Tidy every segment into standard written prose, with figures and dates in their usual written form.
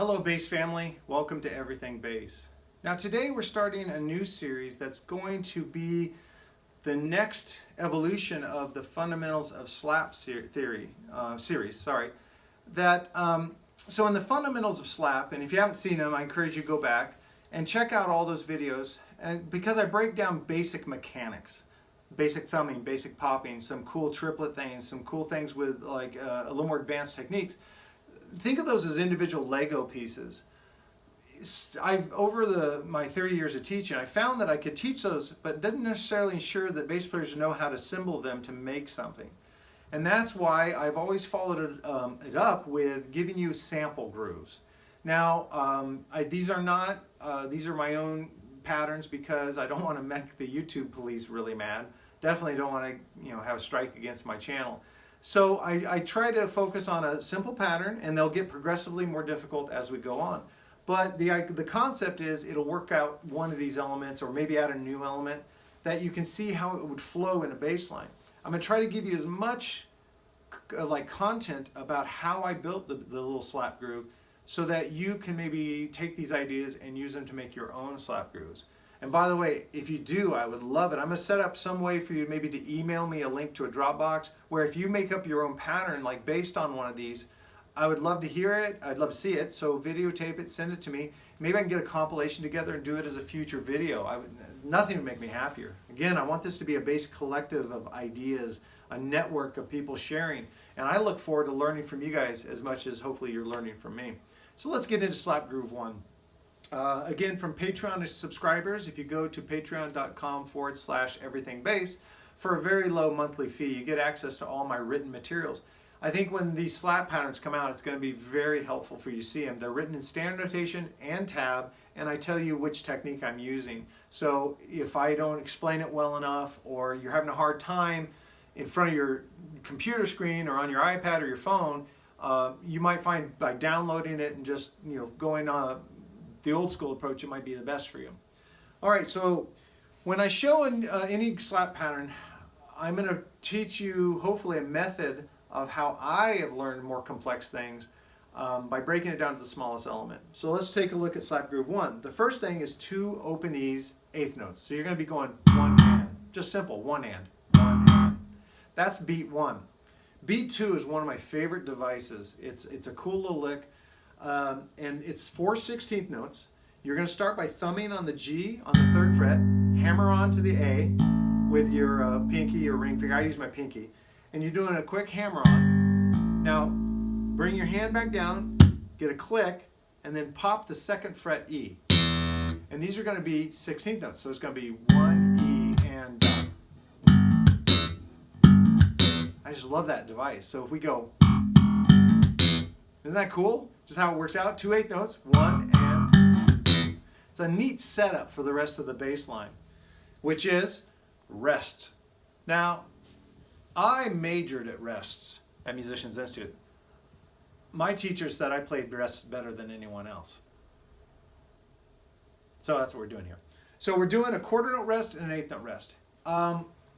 Hello bass family, welcome to Everything Bass. Now today we're starting a new series that's going to be the next evolution of the Fundamentals of Slap series. So in the Fundamentals of Slap, and if you haven't seen them, I encourage you to go back and check out all those videos, and because I break down basic mechanics, basic thumbing, basic popping, some cool triplet things, some cool things with like a little more advanced techniques. Think of those as individual Lego pieces. Over my 30 years of teaching, I found that I could teach those, but didn't necessarily ensure that bass players know how to assemble them to make something. And that's why I've always followed it up with giving you sample grooves. Now, these are my own patterns because I don't want to make the YouTube police really mad. Definitely don't want to, have a strike against my channel. So I try to focus on a simple pattern, and they'll get progressively more difficult as we go on. But the concept is it'll work out one of these elements, or maybe add a new element that you can see how it would flow in a bass line. I'm going to try to give you as much content about how I built the little slap groove, so that you can maybe take these ideas and use them to make your own slap grooves. And by the way, if you do, I would love it. I'm going to set up some way for you maybe to email me a link to a Dropbox where if you make up your own pattern like based on one of these, I would love to hear it. I'd love to see it. So videotape it, send it to me. Maybe I can get a compilation together and do it as a future video. Nothing would make me happier. Again, I want this to be a bass collective of ideas, a network of people sharing. And I look forward to learning from you guys as much as hopefully you're learning from me. So let's get into Slap Groove 1. Again, from Patreon subscribers, if you go to patreon.com/everythingbass, for a very low monthly fee, you get access to all my written materials. I think when these slap patterns come out, it's going to be very helpful for you to see them. They're written in standard notation and tab, and I tell you which technique I'm using. So if I don't explain it well enough, or you're having a hard time in front of your computer screen or on your iPad or your phone, you might find by downloading it and just going the old school approach, it might be the best for you. All right, so when I show any slap pattern, I'm going to teach you hopefully a method of how I have learned more complex things by breaking it down to the smallest element. So let's take a look at Slap Groove 1. The first thing is 2 open E's, eighth notes. So you're going to be going one and, just simple, one and, one and. That's beat 1. Beat 2 is one of my favorite devices. It's a cool little lick. And it's 4 16th notes. You're going to start by thumbing on the G on the 3rd fret, hammer on to the A with your pinky or ring finger. I use my pinky. And you're doing a quick hammer on. Now, bring your hand back down, get a click, and then pop the 2nd fret E. And these are going to be 16th notes. So it's going to be 1 E and done. I just love that device. So if we go, isn't that cool? Just how it works out. 2 8th notes, 1 and. It's a neat setup for the rest of the bass line, which is rest. Now, I majored at rests at Musicians Institute. My teacher said I played rests better than anyone else. So that's what we're doing here. So we're doing a 1/4 note rest and an 1/8 note rest.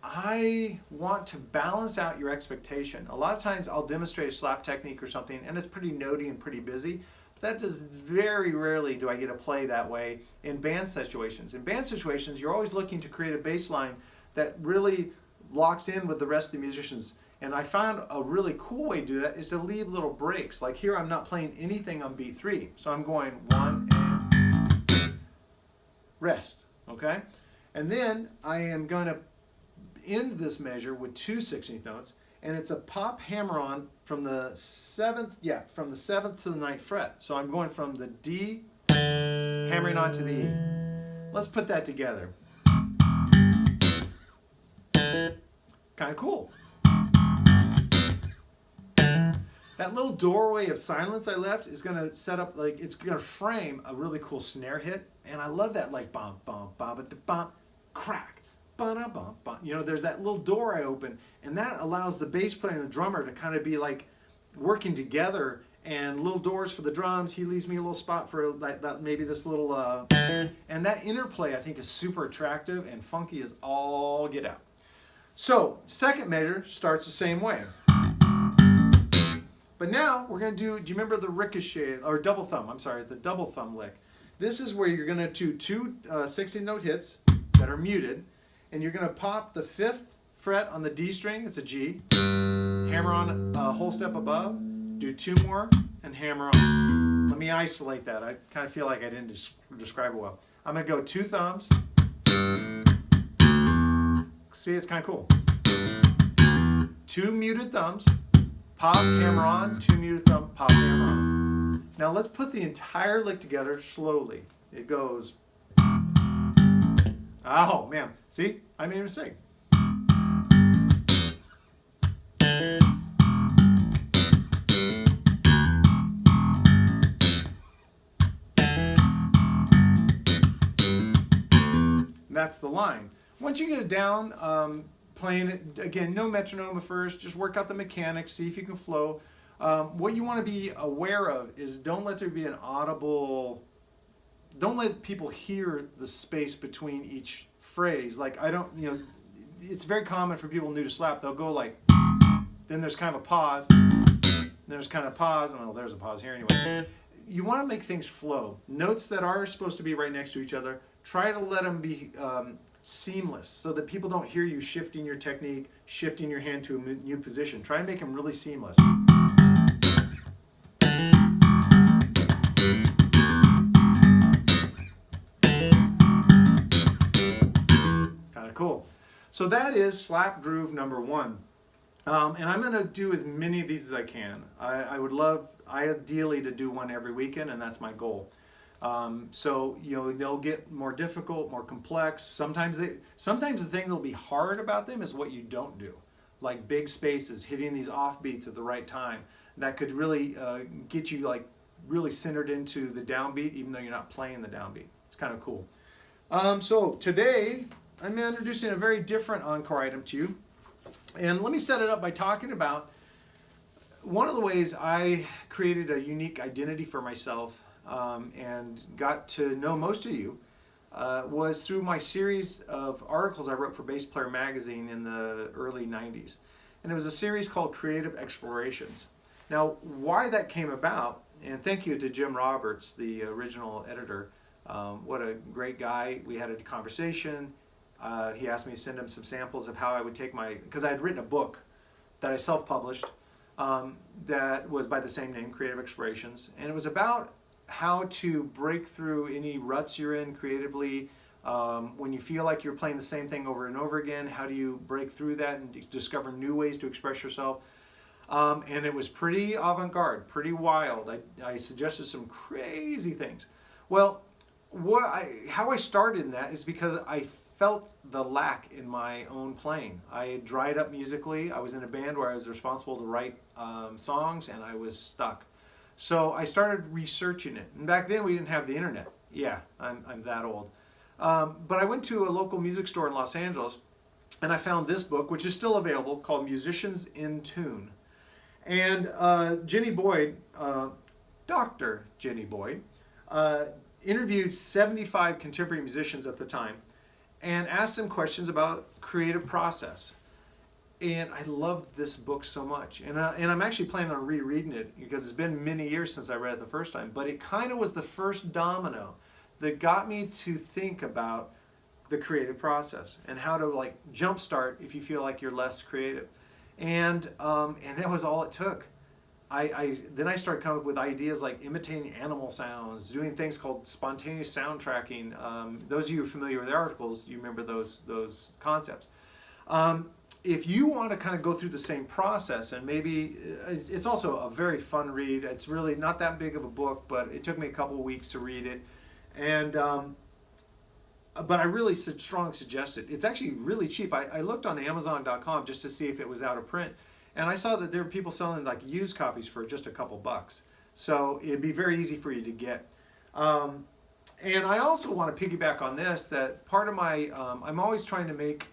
I want to balance out your expectation. A lot of times I'll demonstrate a slap technique or something and it's pretty notey and pretty busy, but that does very rarely do I get to play that way in band situations. In band situations, you're always looking to create a bass line that really locks in with the rest of the musicians. And I found a really cool way to do that is to leave little breaks. Like here I'm not playing anything on beat 3. So I'm going 1 and rest, okay? And then I am going to end this measure with 2 16th notes, and it's a pop hammer on from the 7th, from the 7th to the 9th fret. So I'm going from the D, hammering on to the E. Let's put that together. Kind of cool. That little doorway of silence I left is going to set up, it's going to frame a really cool snare hit, and I love that, bump, bump, bump, bump, crack. There's that little door I open, and that allows the bass player and the drummer to kind of be working together, and little doors for the drums. He leaves me a little spot for maybe this little, and that interplay I think is super attractive and funky as all get out. So, second measure starts the same way. But now we're going to do you remember the ricochet, or double thumb, I'm sorry, the double thumb lick. This is where you're going to do two 16 note hits that are muted, and you're going to pop the 5th fret on the D string, it's a G, hammer on a whole step above, do 2 more, and hammer on. Let me isolate that. I kind of feel like I didn't describe it well. I'm going to go 2 thumbs. See, it's kind of cool. 2 muted thumbs, pop, hammer on, 2 muted thumb, pop, hammer on. Now let's put the entire lick together slowly. It goes, oh man, see, I made a mistake. That's the line. Once you get it down, playing it, again, no metronome at first, just work out the mechanics, see if you can flow. What you want to be aware of is don't let there be an audible, don't let people hear the space between each phrase. Like it's very common for people new to slap, they'll go like, then there's kind of a pause, there's kind of a pause, and there's a pause here anyway. You want to make things flow. Notes that are supposed to be right next to each other, try to let them be seamless so that people don't hear you shifting your technique, shifting your hand to a new position. Try to make them really seamless. Kind of cool. So that is slap groove number 1. And I'm going to do as many of these as I can. I would love, ideally, to do one every weekend, and that's my goal. So they'll get more difficult, more complex. Sometimes the thing that'll be hard about them is what you don't do, like big spaces, hitting these offbeats at the right time. That could really get you like really centered into the downbeat, even though you're not playing the downbeat. It's kind of cool. So today I'm introducing a very different encore item to you, and let me set it up by talking about one of the ways I created a unique identity for myself. And got to know most of you was through my series of articles I wrote for Bass Player magazine in the early 90s. And it was a series called Creative Explorations. Now, why that came about, and thank you to Jim Roberts, the original editor. What a great guy. We had a conversation. He asked me to send him some samples of how I would take because I had written a book that I self-published that was by the same name, Creative Explorations. And it was about how to break through any ruts you're in creatively. When you feel like you're playing the same thing over and over again, how do you break through that and discover new ways to express yourself? And it was pretty avant-garde, pretty wild. I suggested some crazy things. Well, how I started in that is because I felt the lack in my own playing. I had dried up musically. I was in a band where I was responsible to write songs, and I was stuck. So I started researching it. And back then we didn't have the internet. Yeah, I'm that old. But I went to a local music store in Los Angeles, and I found this book, which is still available, called Musicians in Tune. And Jenny Boyd, Dr. Jenny Boyd, interviewed 75 contemporary musicians at the time and asked them questions about creative process. And I loved this book so much. And I'm actually planning on rereading it because it's been many years since I read it the first time. But it kind of was the first domino that got me to think about the creative process and how to like jumpstart if you feel like you're less creative. And that was all it took. Then I started coming up with ideas like imitating animal sounds, doing things called spontaneous sound tracking. Those of you who are familiar with the articles, you remember those concepts. If you want to kind of go through the same process, and maybe it's also a very fun read. It's really not that big of a book, but it took me a couple of weeks to read it. And but I really strongly suggest it. It's actually really cheap. I looked on Amazon.com just to see if it was out of print, and I saw that there were people selling like used copies for just a couple bucks. So it'd be very easy for you to get. And I also want to piggyback on this, that part of my, I'm always trying to make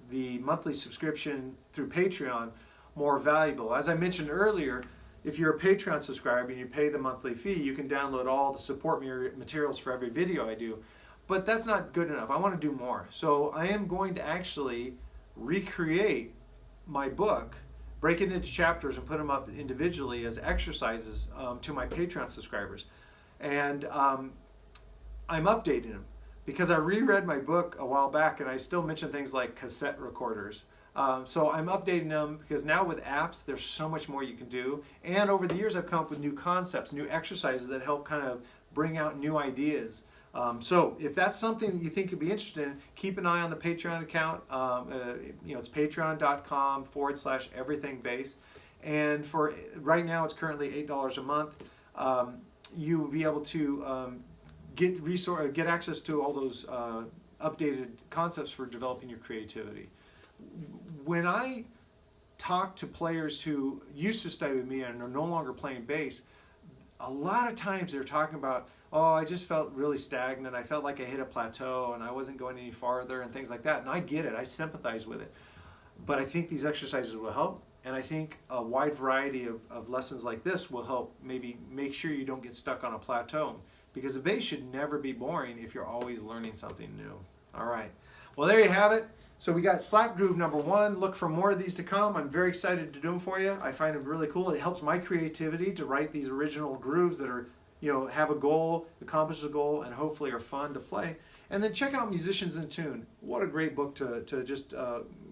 the monthly subscription through Patreon more valuable. As I mentioned earlier, if you're a Patreon subscriber and you pay the monthly fee, you can download all the support materials for every video I do. But that's not good enough. I want to do more. So I am going to actually recreate my book break it into chapters and put them up individually as exercises to my Patreon subscribers. And I'm updating them because I reread my book a while back and I still mention things like cassette recorders. So I'm updating them because now with apps, there's so much more you can do. And over the years, I've come up with new concepts, new exercises that help kind of bring out new ideas. So if that's something that you think you'd be interested in, keep an eye on the Patreon account. It's patreon.com/everythingbase. And for right now, it's currently $8 a month. You will be able to get access to all those updated concepts for developing your creativity. When I talk to players who used to study with me and are no longer playing bass, a lot of times they're talking about, oh, I just felt really stagnant. I felt like I hit a plateau and I wasn't going any farther and things like that. And I get it. I sympathize with it. But I think these exercises will help. And I think a wide variety of lessons like this will help maybe make sure you don't get stuck on a plateau. Because the bass should never be boring if you're always learning something new. All right. Well, there you have it. So we got slap groove number 1. Look for more of these to come. I'm very excited to do them for you. I find it really cool. It helps my creativity to write these original grooves that are, have a goal, accomplish a goal, and hopefully are fun to play. And then check out Musicians in Tune. What a great book to just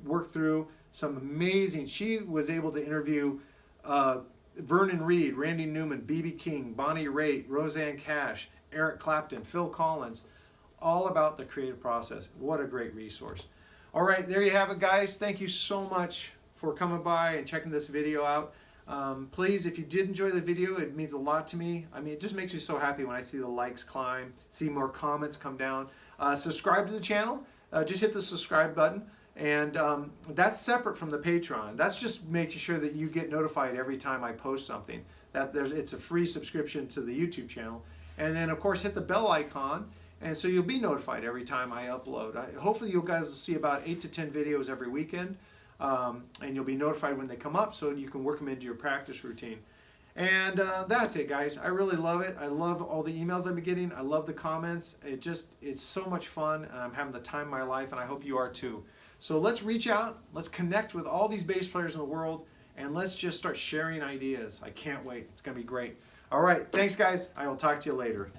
work through. Some amazing. She was able to interview Vernon Reid, Randy Newman, B.B. King, Bonnie Raitt, Roseanne Cash, Eric Clapton, Phil Collins, all about the creative process. What a great resource. All right, there you have it, guys. Thank you so much for coming by and checking this video out. Please, if you did enjoy the video, it means a lot to me. I mean, it just makes me so happy when I see the likes climb, see more comments come down. Subscribe to the channel. Just hit the subscribe button. And that's separate from the Patreon. That's just making sure that you get notified every time I post something. It's a free subscription to the YouTube channel. And then, of course, hit the bell icon. And so you'll be notified every time I upload. Hopefully you guys will see about 8 to 10 videos every weekend. And you'll be notified when they come up so you can work them into your practice routine. And that's it, guys. I really love it. I love all the emails I've been getting. I love the comments. It's so much fun, and I'm having the time of my life, and I hope you are too. So let's reach out. Let's connect with all these bass players in the world, and let's just start sharing ideas. I can't wait. It's going to be great. All right. Thanks, guys. I will talk to you later.